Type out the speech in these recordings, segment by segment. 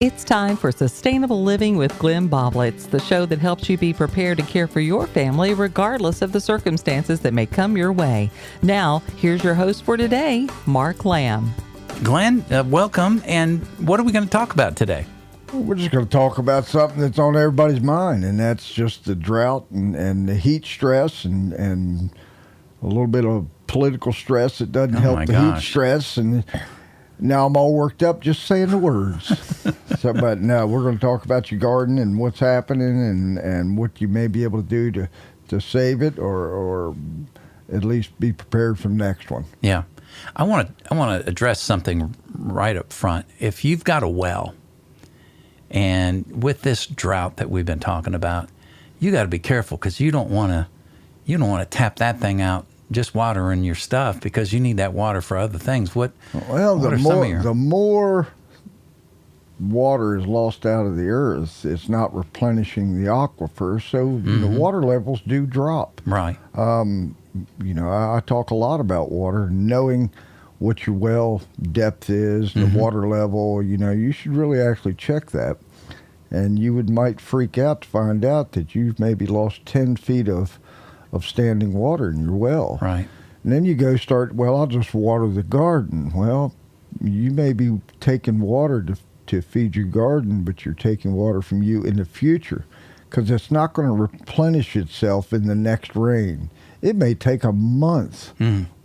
It's time for Sustainable Living with Glenn Boblitz, the show that helps you be prepared to care for your family regardless of the circumstances that may come your way. Now, here's your host for today, Mark Lamb. Glenn, welcome. And what are we going to talk about today? Well, we're just going to talk about something that's on everybody's mind, and that's just the drought and the heat stress and a little bit of political stress that doesn't help the heat stress. And now I'm all worked up just saying the words. But no, we're going to talk about your garden and what's happening and what you may be able to do to save it or at least be prepared for the next one. Yeah. I want to address something right up front. If you've got a well, and with this drought that we've been talking about, you got to be careful because you don't want to tap that thing out just watering your stuff because you need that water for other things. The more water is lost out of the earth, it's not replenishing the aquifer, so the water levels do drop. Right. I talk a lot about water, knowing what your well depth is, the water level. You should really actually check that, and you might freak out to find out that you've maybe lost 10 feet of standing water in your well. Right. And then you go I'll just water the garden. Well, you may be taking water to feed your garden, but you're taking water from you in the future because it's not going to replenish itself in the next rain. It may take a month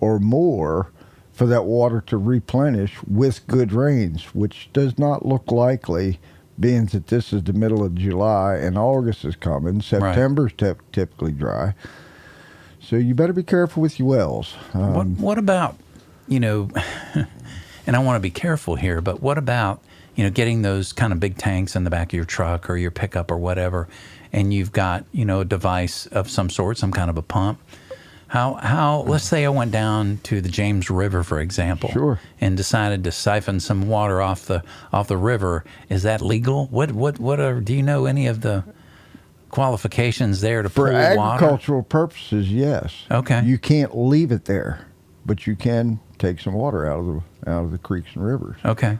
or more for that water to replenish with good rains, which does not look likely, being that this is the middle of July and August is coming. September's typically dry. So you better be careful with your wells. What about, and I want to be careful here, but what about, getting those kind of big tanks in the back of your truck or your pickup or whatever, and you've got, a device of some sort, some kind of a pump. How let's say I went down to the James River, for example, sure, and decided to siphon some water off the river. Is that legal? Do you know any of the qualifications there to pull water? For agricultural purposes, yes. Okay. You can't leave it there, but you can take some water out of the creeks and rivers. Okay.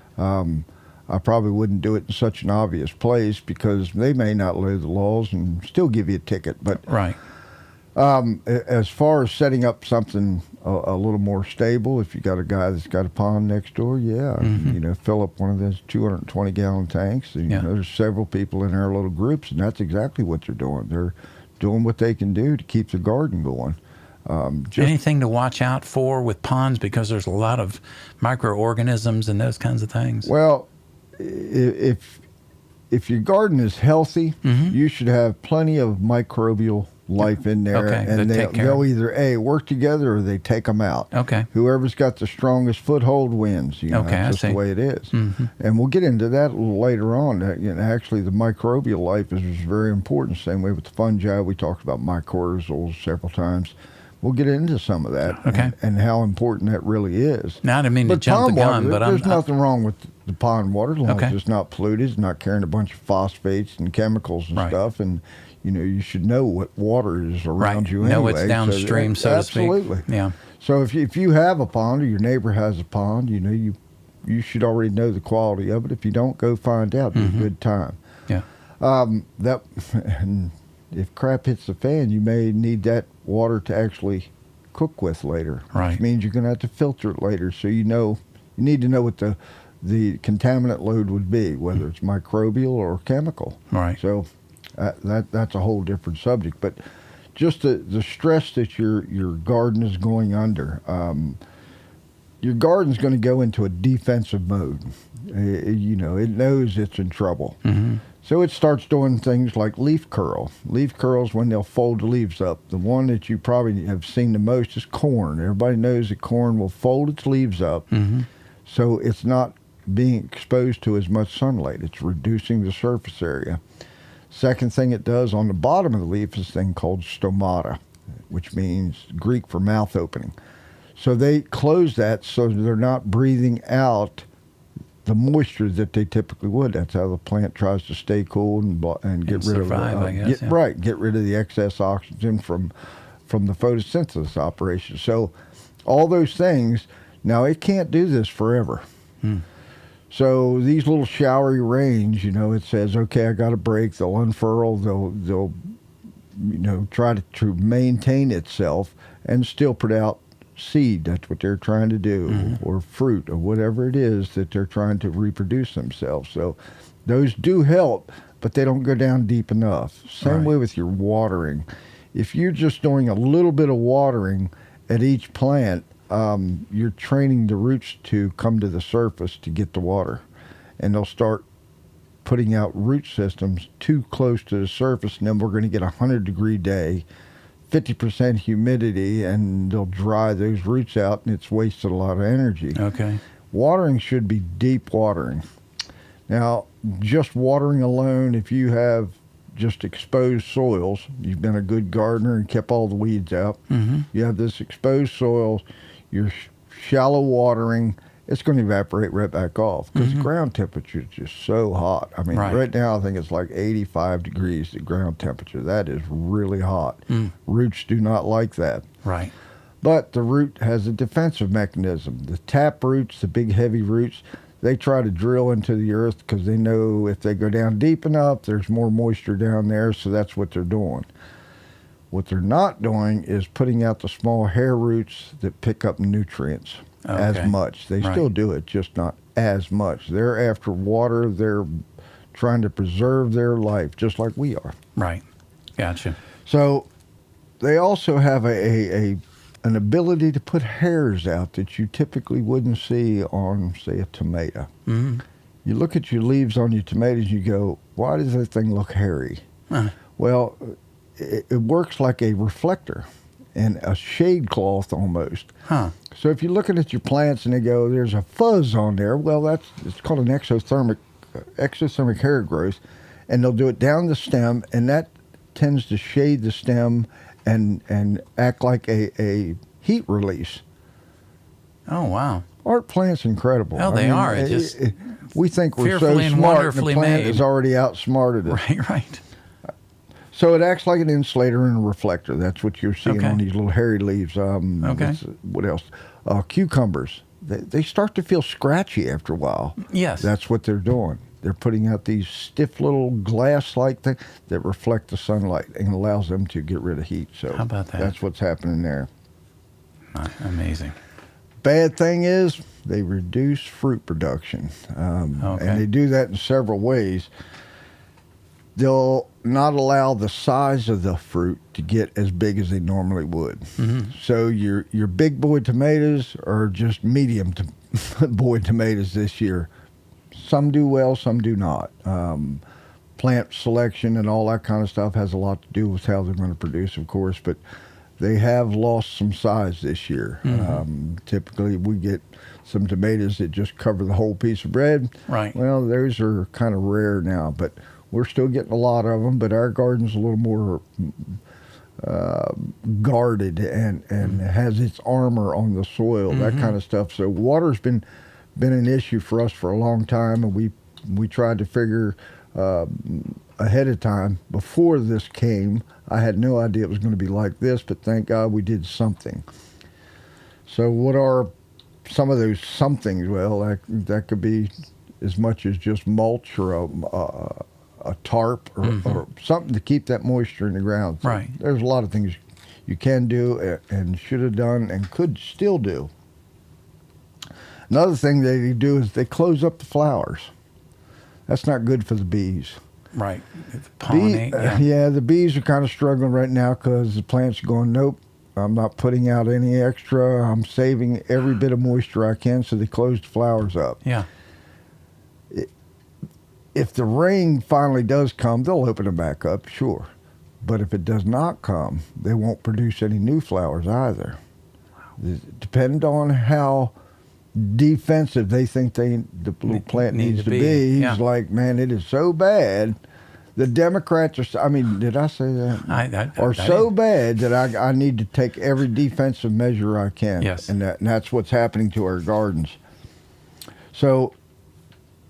I probably wouldn't do it in such an obvious place because they may not know the laws and still give you a ticket. But right. As far as setting up something a little more stable, if you got a guy that's got a pond next door, fill up one of those 220-gallon tanks. And, there's several people in our little groups, and that's exactly what they're doing. They're doing what they can do to keep the garden going. Anything to watch out for with ponds because there's a lot of microorganisms and those kinds of things? Well, if your garden is healthy, you should have plenty of microbial life in there, and they'll either work together or they take them out. Okay. Whoever's got the strongest foothold wins. That's just the way it is. And we'll get into that a little later on. Actually, the microbial life is very important. Same way with the fungi. We talked about mycorrhizals several times. We'll get into some of that and how important that really is. Now, I didn't mean to jump the gun, but there's nothing wrong with the pond water as long as it's not polluted, it's not carrying a bunch of phosphates and chemicals and stuff. And you should know what water is around you anyway. Know it's downstream, so to speak. Absolutely. Yeah. So if you have a pond or your neighbor has a pond, you should already know the quality of it. If you don't, go find out. It's a good time. Yeah. And if crap hits the fan, you may need that water to actually cook with later. Right. Which means you're going to have to filter it later. So you need to know what the contaminant load would be, whether it's microbial or chemical. Right. So that's a whole different subject. But just the stress that your garden is going under, your garden's going to go into a defensive mode. It knows it's in trouble. So it starts doing things like leaf curl. Leaf curls when they'll fold the leaves up. The one that you probably have seen the most is corn. Everybody knows that corn will fold its leaves up, so it's not being exposed to as much sunlight. It's reducing the surface area. Second thing it does on the bottom of the leaf is a thing called stomata, which means Greek for mouth opening. So they close that so they're not breathing out the moisture that they typically would. That's how the plant tries to stay cool and get rid of get rid of the excess oxygen from the photosynthesis operation. So all those things. Now it can't do this forever. So these little showery rains, it says, okay, I got a break. They'll unfurl. They'll try to maintain itself and still put out seed. That's what they're trying to do, or fruit, or whatever it is that they're trying to reproduce themselves. So those do help, but they don't go down deep enough. Same way with your watering. If you're just doing a little bit of watering at each plant, you're training the roots to come to the surface to get the water, and they'll start putting out root systems too close to the surface, and then we're going to get a 100-degree day, 50% humidity, and they'll dry those roots out, and it's wasted a lot of energy. Okay. Watering should be deep watering. Now, just watering alone, if you have just exposed soils, you've been a good gardener and kept all the weeds out, you have this exposed soils, you're shallow watering, it's going to evaporate right back off because the ground temperature is just so hot. I mean, right now I think it's like 85 degrees, the ground temperature. That is really hot. Roots do not like that. Right. But the root has a defensive mechanism. The tap roots, the big heavy roots, they try to drill into the earth because they know if they go down deep enough, there's more moisture down there, so that's what they're doing. What they're not doing is putting out the small hair roots that pick up nutrients as much. They still do it, just not as much. They're after water. They're trying to preserve their life, just like we are. Right. Gotcha. So they also have an ability to put hairs out that you typically wouldn't see on, say, a tomato. You look at your leaves on your tomatoes, you go, why does that thing look hairy? Well, it works like a reflector and a shade cloth almost. So if you're looking at your plants and they go, there's a fuzz on there, well, it's called an exothermic hair growth, and they'll do it down the stem, and that tends to shade the stem and act like a heat release. Oh, wow. Art plants incredible. Oh, they are. We think we're so fearfully and smart, and the wonderfully plant made. has already outsmarted us. Right. So it acts like an insulator and a reflector. That's what you're seeing on these little hairy leaves. What else? Cucumbers. They start to feel scratchy after a while. Yes. That's what they're doing. They're putting out these stiff little glass-like things that reflect the sunlight and allows them to get rid of heat. So how about that? That's what's happening there. Amazing. Bad thing is they reduce fruit production. And they do that in several ways. They'll not allow the size of the fruit to get as big as they normally would. So your big boy tomatoes are just medium boy tomatoes this year. Some do well, some do not. Plant selection and all that kind of stuff has a lot to do with how they're going to produce, of course, but they have lost some size this year. Typically, we get some tomatoes that just cover the whole piece of bread. Right. Well, those are kind of rare now, but we're still getting a lot of them, but our garden's a little more guarded and has its armor on the soil, that kind of stuff. So water's been an issue for us for a long time, and we tried to figure ahead of time. Before this came, I had no idea it was going to be like this, but thank God we did something. So what are some of those somethings? Well, that could be as much as just mulch or a tarp or something to keep that moisture in the ground. So there's a lot of things you can do and should have done and could still do. Another thing they do is they close up the flowers. That's not good for the bees. Right. Pollinate. The bees are kind of struggling right now because the plants are going, nope, I'm not putting out any extra. I'm saving every bit of moisture I can, so they close the flowers up. Yeah. If the rain finally does come, they'll open them back up, sure. But if it does not come, they won't produce any new flowers either. Wow. Depending on how defensive they think the little plant needs to be. He's like, man, it is so bad. The Democrats are, did I say that? Are so bad that I need to take every defensive measure I can. Yes. And that's what's happening to our gardens. So,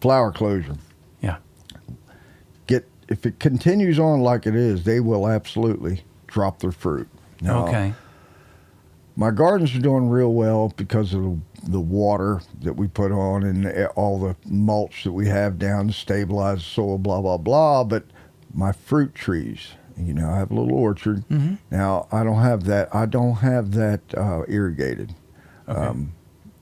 flower closure. Yeah. If it continues on like it is, they will absolutely drop their fruit. Now, My gardens are doing real well because of the water that we put on and all the mulch that we have down to stabilize the soil, blah, blah, blah. But my fruit trees, you know, I have a little orchard. Mm-hmm. Now, I don't have that irrigated. Okay.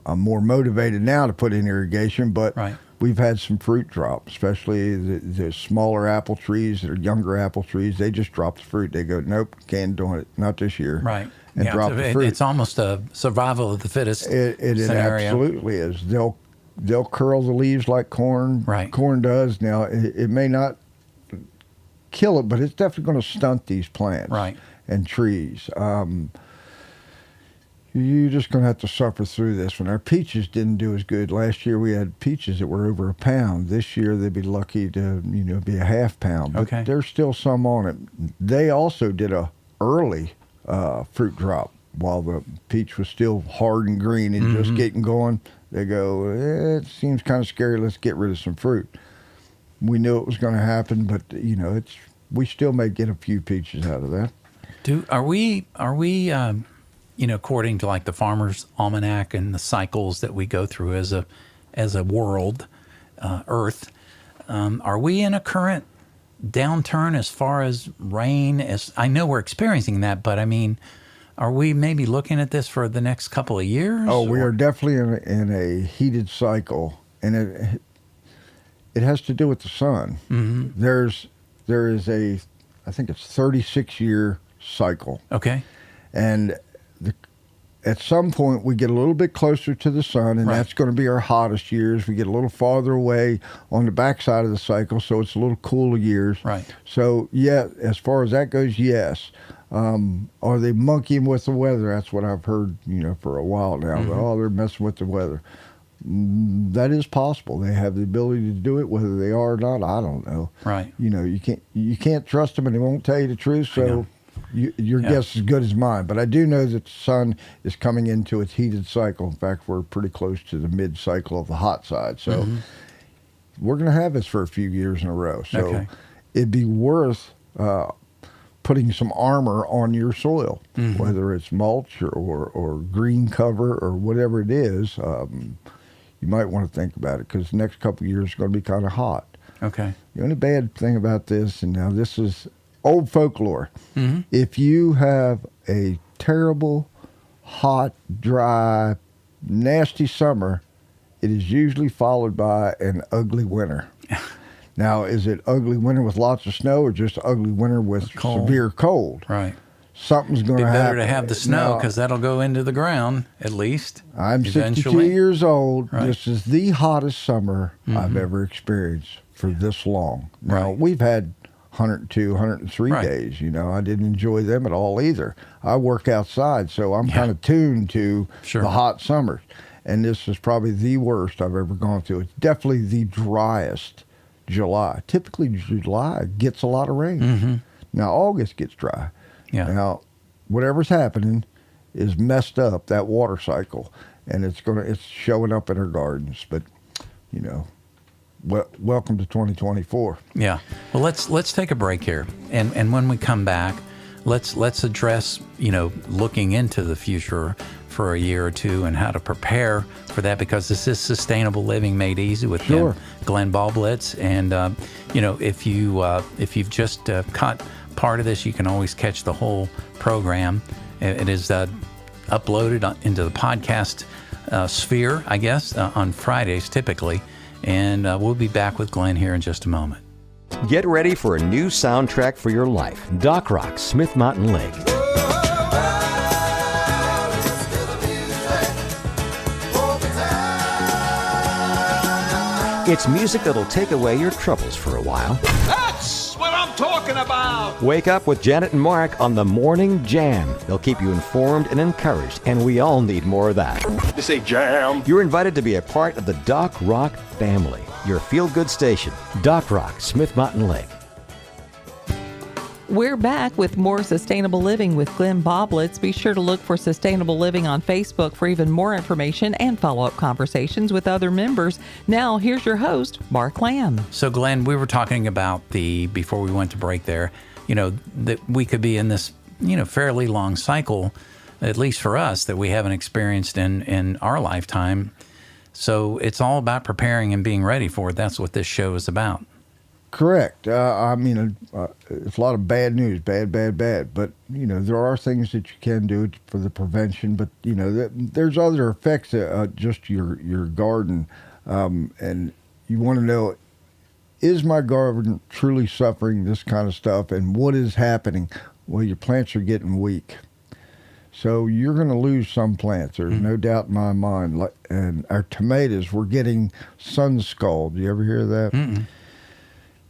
I'm more motivated now to put in irrigation, but Right. we've had some fruit drop, especially the smaller apple trees that are younger apple trees. They just drop the fruit. They go, nope, can't do it, not this year. Right. And Yeah, drop so the fruit. it's almost a survival of the fittest It scenario. absolutely is. They'll curl the leaves like corn. Right. Corn does. Now, it may not kill it, but it's definitely going to stunt these plants. Right. And trees. You're just going to have to suffer through this one. Our peaches didn't do as good. Last year we had peaches that were over a pound. This year they'd be lucky to, be a half pound. But Okay. there's still some on it. They also did a early fruit drop while the peach was still hard and green and just getting going. They go, it seems kind of scary. Let's get rid of some fruit. We knew it was going to happen, but we still may get a few peaches out of that. Are we according to like the Farmer's Almanac and the cycles that we go through as a world, Earth, are we in a current downturn as far as rain? As I know we're experiencing that, but I mean, are we maybe looking at this for the next couple of years? Oh, we are definitely in a heated cycle, and it has to do with the sun. Mm-hmm. There is I think it's 36-year cycle, Okay. and at some point we get a little bit closer to the sun, and Right. that's going to be our hottest years. We get a little farther away on the backside of the cycle, so it's a little cooler years. Right. So, yeah, as far as that goes, yes. Are they monkeying with the weather? That's what I've heard, for a while now. Mm-hmm. Oh, they're messing with the weather. That is possible. They have the ability to do it. Whether they are or not, I don't know. Right. You can't trust them, and they won't tell you the truth. So your guess is as good as mine. But I do know that the sun is coming into its heated cycle. In fact, we're pretty close to the mid-cycle of the hot side. So we're going to have this for a few years in a row. So Okay. it'd be worth putting some armor on your soil, whether it's mulch or green cover or whatever it is. You might want to think about it because the next couple of years are going to be kind of hot. Okay. The only bad thing about this, and now this is old folklore, if you have a terrible, hot, dry, nasty summer, it is usually followed by an ugly winter. Now, is it ugly winter with lots of snow or just ugly winter with Cold. severe cold? Right. Something's going Be to happen. better to have the snow Now, because that'll go into the ground at least. I'm 62 eventually. years old. Right. This is the hottest summer I've ever experienced for this long. Now, Right. we've had 102, 103 Right. days. I didn't enjoy them at all either. I work outside, so I'm kind of tuned to Sure. the hot summers. And this is probably the worst I've ever gone through. It's definitely the driest July. Typically, July gets a lot of rain. Now, August gets dry. Yeah. Now, whatever's happening is messed up, that water cycle, and it's showing up in our gardens. But, welcome to 2024. Yeah. Well, let's take a break here, and when we come back, let's address looking into the future for a year or two and how to prepare for that, because this is sustainable living made easy with Glenn Ballblitz. And if you've just caught part of this, you can always catch the whole program. It is uploaded into the podcast sphere, I guess, on Fridays typically. And we'll be back with Glenn here in just a moment. Get ready for a new soundtrack for your life. Doc Rock, Smith Mountain Lake. It's music that'll take away your troubles for a while. That's what I'm talking about! Wake up with Janet and Mark on the Morning Jam. They'll keep you informed and encouraged, and we all need more of that. You say jam? You're invited to be a part of the Doc Rock family, your feel-good station. Doc Rock, Smith Mountain Lake. We're back with more Sustainable Living with Glenn Ballblitz. Be sure to look for Sustainable Living on Facebook for even more information and follow-up conversations with other members. Now, here's your host, Mark Lamb. So, Glenn, we were talking about before we went to break there, that we could be in this, fairly long cycle at least for us, that we haven't experienced in our lifetime. So it's all about preparing and being ready for it. That's what this show is about. Correct. I mean, it's a lot of bad news, bad. But, there are things that you can do for the prevention. But, there's other effects just your garden. And you want to know, is my garden truly suffering this kind of stuff? And what is happening? Well, your plants are getting weak. So you're going to lose some plants. There's no doubt in my mind. And our tomatoes, we're getting sun scald. You ever hear that? Mm-mm.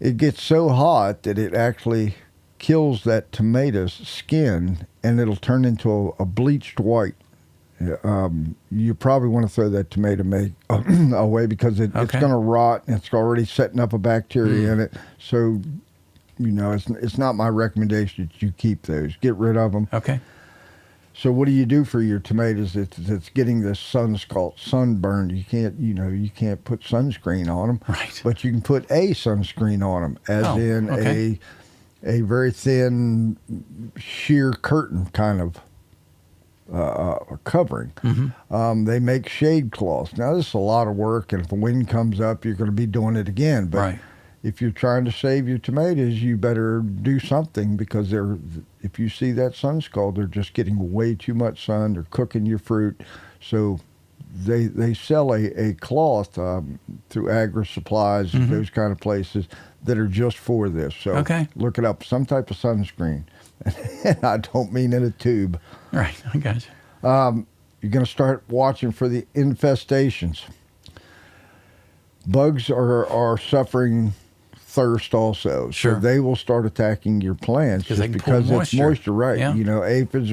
It gets so hot that it actually kills that tomato's skin, and it'll turn into a bleached white. You probably want to throw that tomato away because it's going to rot, and it's already setting up a bacteria in it. So, it's not my recommendation that you keep those. Get rid of them. Okay. So what do you do for your tomatoes that's getting this sunburn? You can't put sunscreen on them. Right. But you can put a sunscreen on them, as a very thin sheer curtain kind of covering. Mm-hmm. They make shade cloths. Now, this is a lot of work, and if the wind comes up, you're going to be doing it again. But if you're trying to save your tomatoes, you better do something, because if you see that sun scald, they're just getting way too much sun. They're cooking your fruit. So they sell a cloth through Agri Supplies and those kind of places that are just for this. So look it up, some type of sunscreen. And I don't mean in a tube. Right, I got you. You're going to start watching for the infestations. Bugs are suffering thirst also. Sure. So they will start attacking your plants just because it's moisture. Right. Yeah. Aphids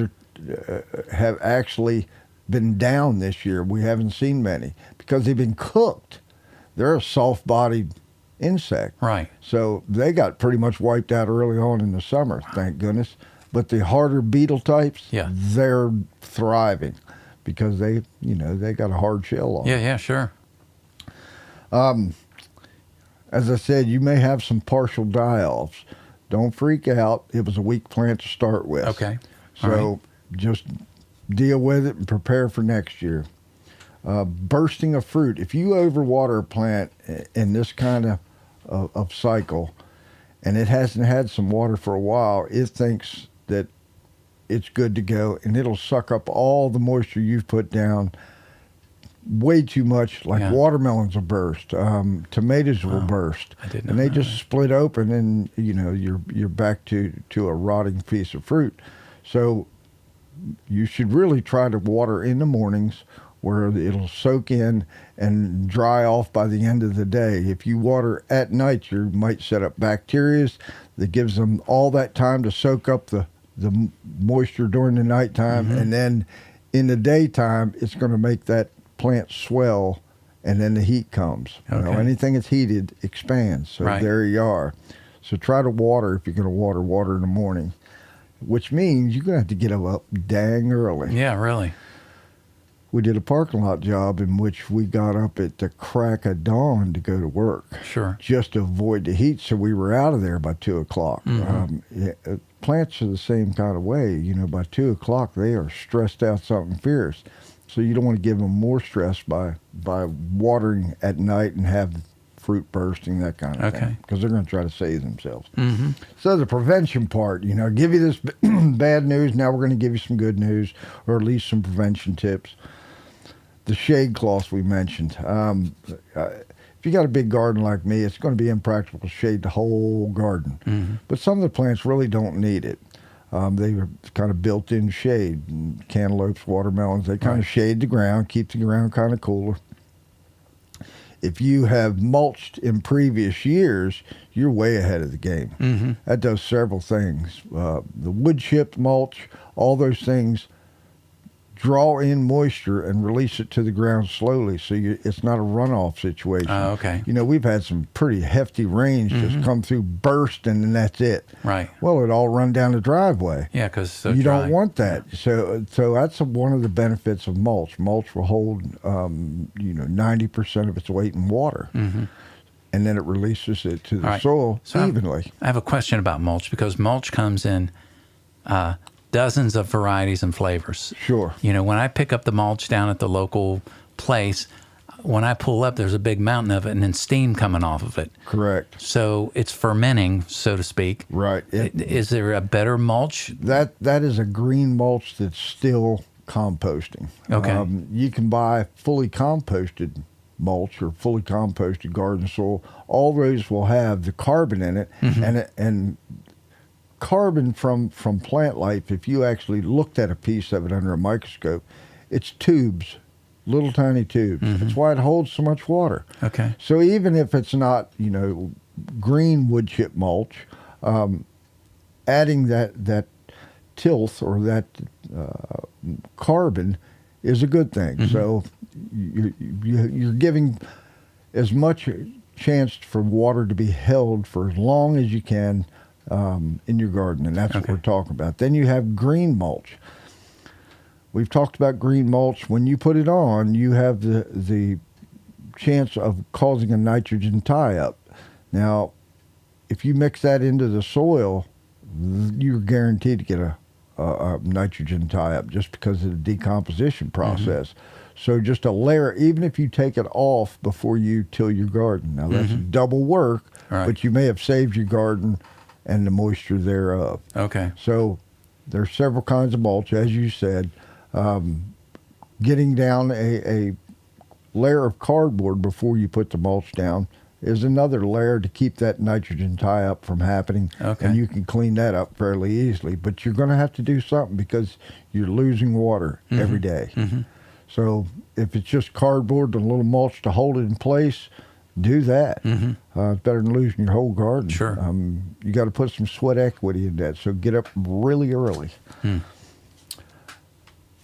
have actually been down this year. We haven't seen many because they've been cooked. They're a soft-bodied insect. Right. So they got pretty much wiped out early on in the summer, thank goodness. But the harder beetle types, they're thriving because they got a hard shell on. Yeah, sure. As I said, you may have some partial die-offs. Don't freak out. It was a weak plant to start with. Okay. So just deal with it and prepare for next year. Bursting of fruit. If you overwater a plant in this kind of cycle, and it hasn't had some water for a while, it thinks that it's good to go, and it'll suck up all the moisture you've put down. Way too much, like watermelons will burst, tomatoes will burst, and they just split open, and you're back to a rotting piece of fruit. So you should really try to water in the mornings where it'll soak in and dry off by the end of the day. If you water at night, you might set up bacteria that gives them all that time to soak up the moisture during the nighttime, and then in the daytime, it's going to make that plant swell, and then the heat comes. Anything that's heated expands. So there you are. So try to water. If you're going to water in the morning, which means you're going to have to get up dang early. Yeah, really. We did a parking lot job in which we got up at the crack of dawn to go to work. Sure. Just to avoid the heat, so we were out of there by 2 o'clock. Plants are the same kind of way. By 2 o'clock, they are stressed out something fierce. So you don't want to give them more stress by watering at night and have fruit bursting, that kind of thing, because they're going to try to save themselves. So the prevention part, give you this bad news. Now we're going to give you some good news, or at least some prevention tips. The shade cloths we mentioned. If you got a big garden like me, it's going to be impractical to shade the whole garden. But some of the plants really don't need it. They are kind of built-in shade. Cantaloupes, watermelons, they kind of shade the ground, keep the ground kind of cooler. If you have mulched in previous years, you're way ahead of the game. That does several things. The wood chip mulch, all those things draw in moisture and release it to the ground slowly, so it's not a runoff situation. We've had some pretty hefty rains just come through, burst, and then that's it. Right. Well, it all run down the driveway. Yeah, because you don't want that. So that's one of the benefits of mulch. Mulch will hold 90% of its weight in water. And then it releases it to the soil evenly. I have a question about mulch, because mulch comes in dozens of varieties and flavors. Sure. You know, when I pick up the mulch down at the local place, when I pull up, there's a big mountain of it and then steam coming off of it. Correct. So it's fermenting, so to speak. Right. Is there a better mulch? That is a green mulch that's still composting. Okay. You can buy fully composted mulch or fully composted garden soil. All those will have the carbon in it, and carbon from plant life. If you actually looked at a piece of it under a microscope, it's tubes. Little tiny tubes. That's why it holds so much water. Okay. So even if it's not, green wood chip mulch, adding that tilth or that carbon is a good thing. So you're giving as much chance for water to be held for as long as you can in your garden, and that's what we're talking about. Then you have green mulch. We've talked about green mulch. When you put it on, you have the chance of causing a nitrogen tie-up. Now, if you mix that into the soil, you're guaranteed to get a nitrogen tie-up just because of the decomposition process. So just a layer, even if you take it off before you till your garden. Now, that's double work, but you may have saved your garden and the moisture thereof. Okay. So there's several kinds of mulch, as you said. Getting down a layer of cardboard before you put the mulch down is another layer to keep that nitrogen tie-up from happening. Okay. And you can clean that up fairly easily. But you're going to have to do something because you're losing water every day. So if it's just cardboard and a little mulch to hold it in place, do that. It's better than losing your whole garden. Sure. You got to put some sweat equity in that. So get up really early.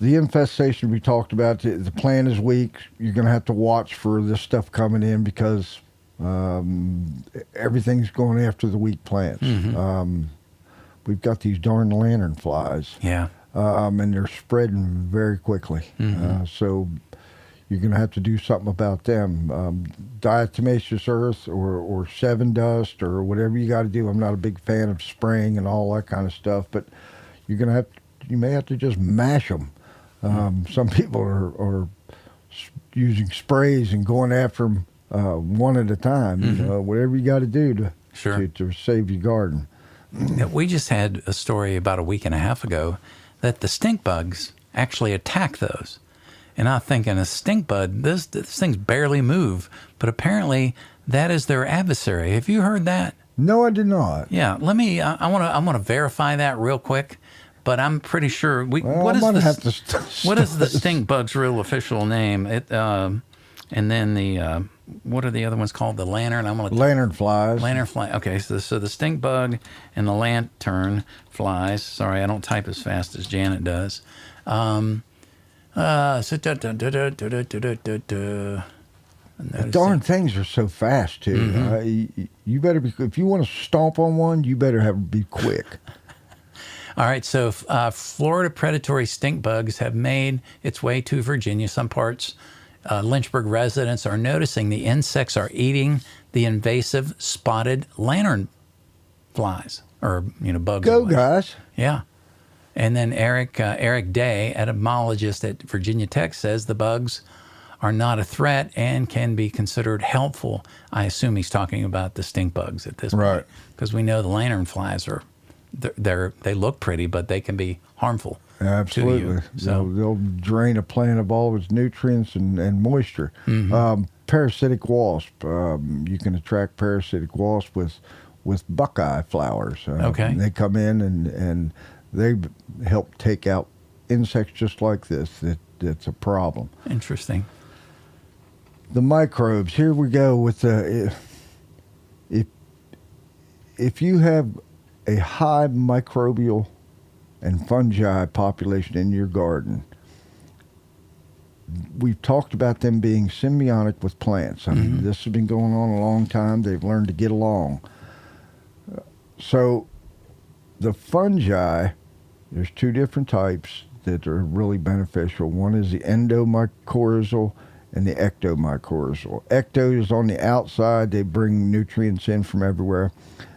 The infestation we talked about, the plant is weak. You're going to have to watch for this stuff coming in because everything's going after the weak plants. We've got these darn lantern flies. Yeah. And they're spreading very quickly. So you're going to have to do something about them. Diatomaceous earth or 7 dust or whatever you got to do. I'm not a big fan of spraying and all that kind of stuff, but you're going to you may have to just mash them. Some people are using sprays and going after them one at a time. Whatever you got to do to save your garden. We just had a story about a week and a half ago that the stink bugs actually attack those. And I'm thinking, a stink bug, this things barely move, but apparently that is their adversary. Have you heard that? No, I did not. Yeah, let me. I want to verify that real quick. But I'm pretty sure. What is the stink bug's real official name? And then what are the other ones called? The lantern. Lantern flies. Lantern fly. Okay, so the stink bug and the lantern flies. Sorry, I don't type as fast as Janet does. The darn things are so fast too. You better be. If you want to stomp on one, you better be quick. All right, so Florida predatory stink bugs have made its way to Virginia. Some parts, Lynchburg residents are noticing the insects are eating the invasive spotted lantern flies, or bugs. Go, guys. Yeah. And then Eric Day, entomologist at Virginia Tech, says the bugs are not a threat and can be considered helpful. I assume he's talking about the stink bugs at this point, because we know the lantern flies are. They look pretty, but they can be harmful. Absolutely. To you. So they'll drain a plant of all of its nutrients and moisture. Parasitic wasp. You can attract parasitic wasp with buckeye flowers. They come in and they help take out insects just like this. That's a problem. Interesting. The microbes. Here we go with if you have a high microbial and fungi population in your garden. We've talked about them being symbiotic with plants. I mean, this has been going on a long time. They've learned to get along. So the fungi, there's 2 different types that are really beneficial. One is the endomycorrhizal and the ectomycorrhizal. Ecto is on the outside. They bring nutrients in from everywhere.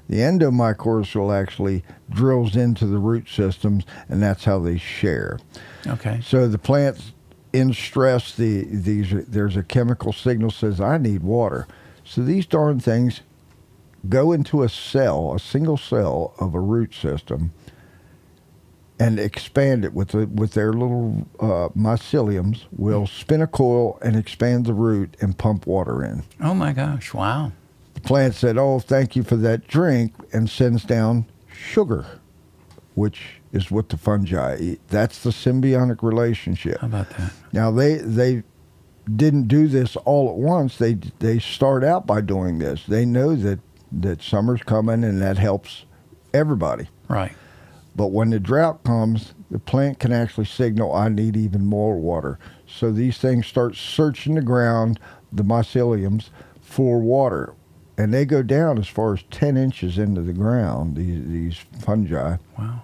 The endomycorrhizal actually drills into the root systems, and that's how they share. Okay. So the plants in stress, there's a chemical signal says, I need water. So these darn things go into a single cell of a root system, and expand it with their little myceliums, will spin a coil and expand the root and pump water in. Oh my gosh! Wow. The plant said, "Oh, thank you for that drink," and sends down sugar, which is what the fungi eat. That's the symbiotic relationship. How about that? Now they didn't do this all at once. They start out by doing this. They know that summer's coming, and that helps everybody. Right. But when the drought comes, the plant can actually signal, I need even more water. So these things start searching the ground, the myceliums, for water. And they go down as far as 10 inches into the ground, these fungi, Wow.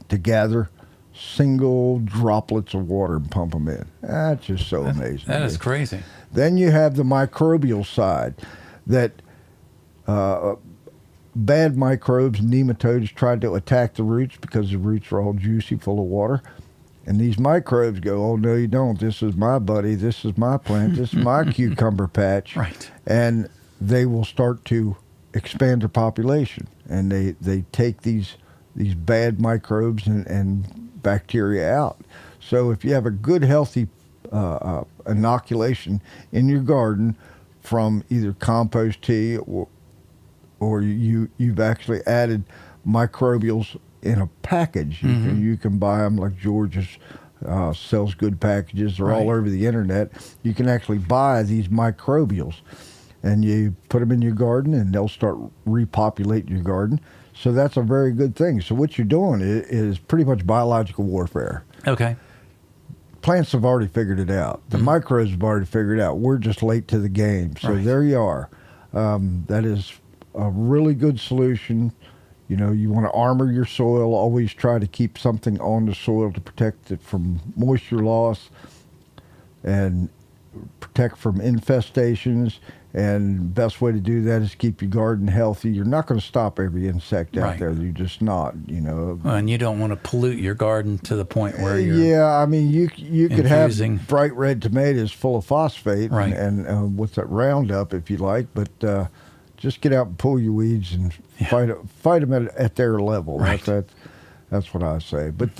to gather single droplets of water and pump them in. That's just so amazing. That is crazy. Then you have the microbial side that bad microbes, nematodes, tried to attack the roots because the roots are all juicy, full of water. And these microbes go, oh, no, you don't. This is my buddy. This is my plant. This is my cucumber patch. Right. And they will start to expand their population. And they take these bad microbes and bacteria out. So if you have a good, healthy inoculation in your garden from either compost tea or you've actually added microbials in a package. You can buy them like George's sells good packages. They're all over the internet. You can actually buy these microbials, and you put them in your garden, and they'll start repopulating your garden. So that's a very good thing. So what you're doing is pretty much biological warfare. Okay. Plants have already figured it out. The microbes have already figured it out. We're just late to the game. So there you are. That is a really good solution. You know, you want to armor your soil. Always try to keep something on the soil to protect it from moisture loss and protect from infestations. And best way to do that is keep your garden healthy. You're not going to stop every insect out there. You're just not, you know. Well, and you don't want to pollute your garden to the point where you're Yeah, I mean, you could infusing. have bright red tomatoes full of phosphate Right. and with that Roundup, if you like, but just get out and pull your weeds and fight them at their level. Right. That's what I say. But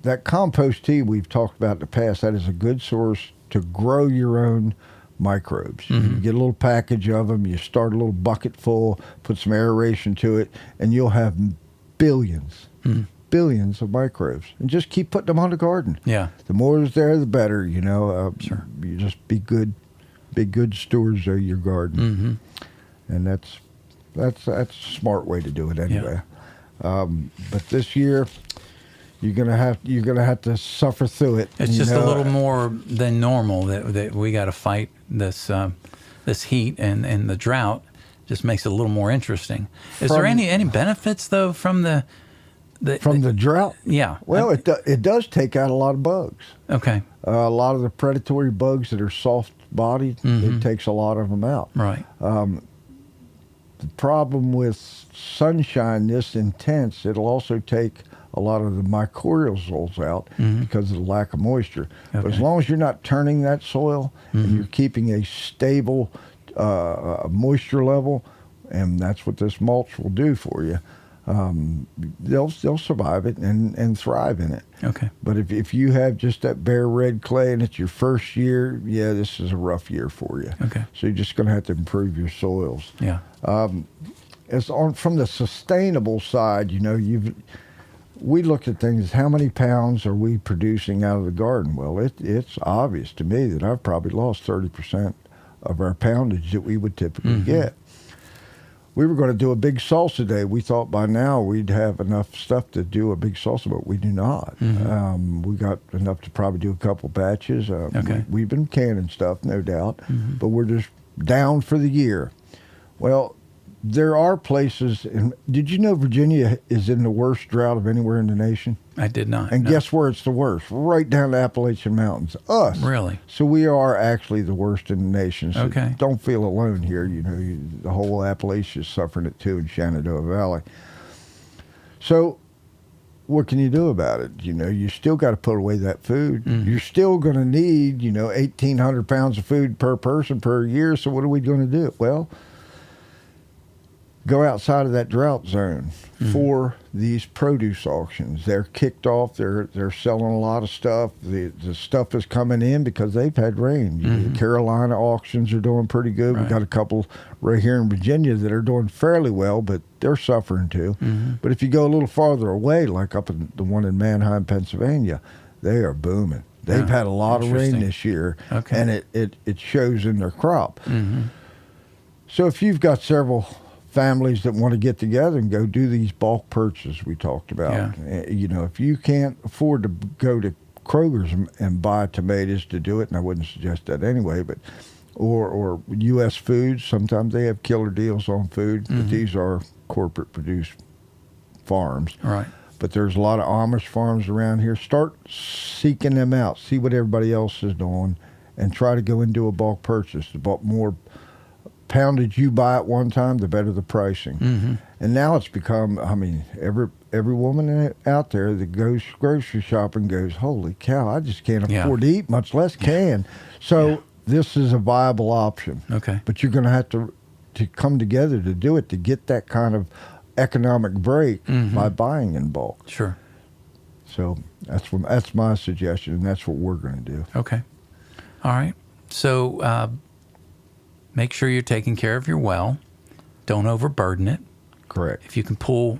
that compost tea we've talked about in the past, that is a good source to grow your own microbes. You get a little package of them, you start a little bucket full, put some aeration to it, and you'll have billions of microbes. And just keep putting them on the garden. Yeah. The more is there, the better, you know. Sure. You just be good stewards of your garden. And that's a smart way to do it anyway. But this year, you're gonna have to suffer through it. It's just a little more than normal that we got to fight this heat and the drought. Just makes it a little more interesting. Is there any benefits though from the drought? Yeah. Well, it does take out a lot of bugs. Okay. A lot of the predatory bugs that are soft-bodied, it takes a lot of them out. Right. The problem with sunshine this intense, it'll also take a lot of the mycorrhizals out because of the lack of moisture. But as long as you're not turning that soil and you're keeping a stable moisture level, and that's what this mulch will do for you, they'll survive it and thrive in it. Okay. But if you have just that bare red clay and it's your first year, this is a rough year for you. Okay. So you're just going to have to improve your soils. Yeah. From the sustainable side, you know, we look at things, how many pounds are we producing out of the garden? Well, it's obvious to me that I've probably lost 30% of our poundage that we would typically get. We were going to do a big salsa day. We thought by now we'd have enough stuff to do a big salsa, but we do not. We got enough to probably do a couple batches. We've been canning stuff, no doubt, but we're just down for the year. Well, there are places, and did you know Virginia is in the worst drought of anywhere in the nation? I did not. And no. guess where it's the worst? Right down the Appalachian Mountains. Us. Really? So we are actually the worst in the nation. So Okay. don't feel alone here. You know, the whole Appalachia is suffering it too in Shenandoah Valley. So what can you do about it? You know, you still got to put away that food. You're still going to need, 1,800 pounds of food per person per year. So what are we going to do? Well, go outside of that drought zone for these produce auctions. They're kicked off. They're selling a lot of stuff. The stuff is coming in because they've had rain. The Carolina auctions are doing pretty good. Right. We've got a couple right here in Virginia that are doing fairly well, but they're suffering too. But if you go a little farther away, like up in the one in Manheim, Pennsylvania, they are booming. They've had a lot of rain this year, Okay. and it shows in their crop. So if you've got several families that want to get together and go do these bulk purchases we talked about. If you can't afford to go to Kroger's and buy tomatoes to do it, and I wouldn't suggest that anyway, but or U.S. Foods, sometimes they have killer deals on food, but these are corporate produced farms. Right. But there's a lot of Amish farms around here. Start seeking them out, see what everybody else is doing, and try to go and do a bulk purchase. The more poundage you buy at one time, the better the pricing. And now it's become, every woman out there that goes grocery shopping goes, holy cow, I just can't afford to eat, much less can. So this is a viable option. Okay. But you're going to have to come together to do it, to get that kind of economic break by buying in bulk. Sure. So that's my suggestion, and that's what we're going to do. Okay. All right. So make sure you're taking care of your well. Don't overburden it. Correct. If you can pull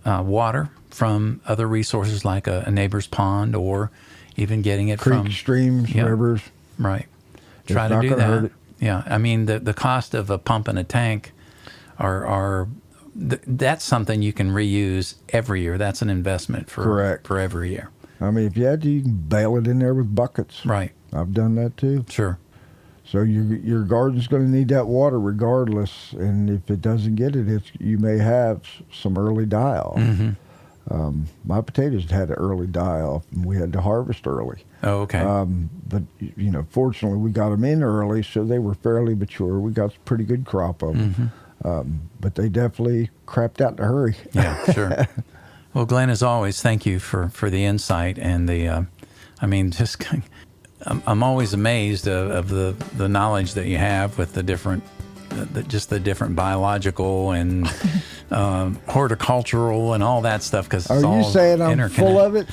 water from other resources like a neighbor's pond, or even getting it Creeks, from streams, rivers. Right. It's Try to not do gonna hurt that. it. Yeah. I mean, the cost of a pump and a tank that's something you can reuse every year. That's an investment for every year. I mean, if you had to, you can bail it in there with buckets. Right. I've done that too. Sure. So your garden's going to need that water regardless, and if it doesn't get it, you may have some early die-off. My potatoes had an early die-off, and we had to harvest early. Oh, okay. But, fortunately, we got them in early, so they were fairly mature. We got a pretty good crop of them. But they definitely crapped out in a hurry. Yeah, sure. Well, Glenn, as always, thank you for the insight and I'm always amazed of the knowledge that you have with the different, the different biological and horticultural and all that stuff. Because are you saying I'm full of it?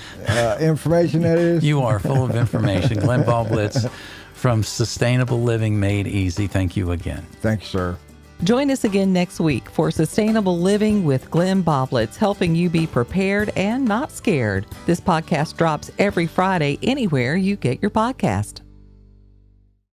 Information that is. You are full of information, Glenn Ballblitz from Sustainable Living Made Easy. Thank you again. Thanks, sir. Join us again next week for Sustainable Living with Glenn Ballblitz, helping you be prepared and not scared. This podcast drops every Friday anywhere you get your podcast.